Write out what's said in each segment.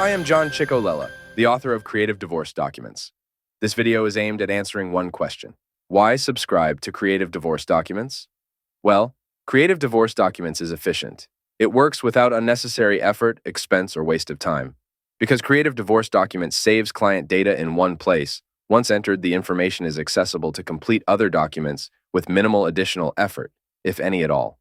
I am John Chicolella, the author of Creative Divorce Documents. This video is aimed at answering one question. Why subscribe to Creative Divorce Documents? Well, Creative Divorce Documents is efficient. It works without unnecessary effort, expense, or waste of time. Because Creative Divorce Documents saves client data in one place, once entered, the information is accessible to complete other documents with minimal additional effort, if any at all.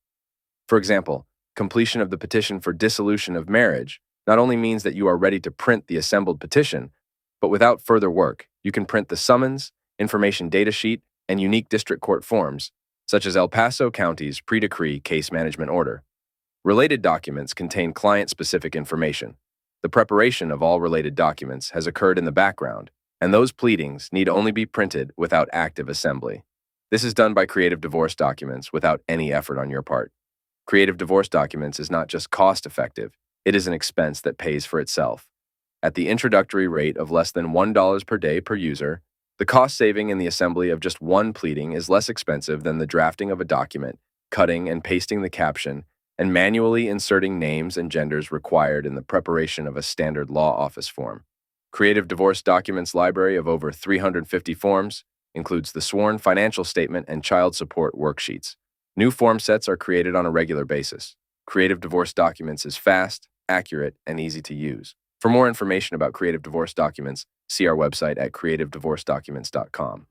For example, completion of the petition for dissolution of marriage not only means that you are ready to print the assembled petition, but without further work, you can print the summons, information data sheet, and unique district court forms, such as El Paso County's pre-decree case management order. Related documents contain client-specific information. The preparation of all related documents has occurred in the background, and those pleadings need only be printed without active assembly. This is done by Creative Divorce Documents without any effort on your part. Creative Divorce Documents is not just cost-effective, it is an expense that pays for itself. At the introductory rate of less than $1 per day per user, the cost saving in the assembly of just one pleading is less expensive than the drafting of a document, cutting and pasting the caption, and manually inserting names and genders required in the preparation of a standard law office form. Creative Divorce Documents library of over 350 forms includes the sworn financial statement and child support worksheets. New form sets are created on a regular basis. Creative Divorce Documents is fast, accurate, and easy to use. For more information about Creative Divorce Documents, see our website at creativedivorcedocuments.com.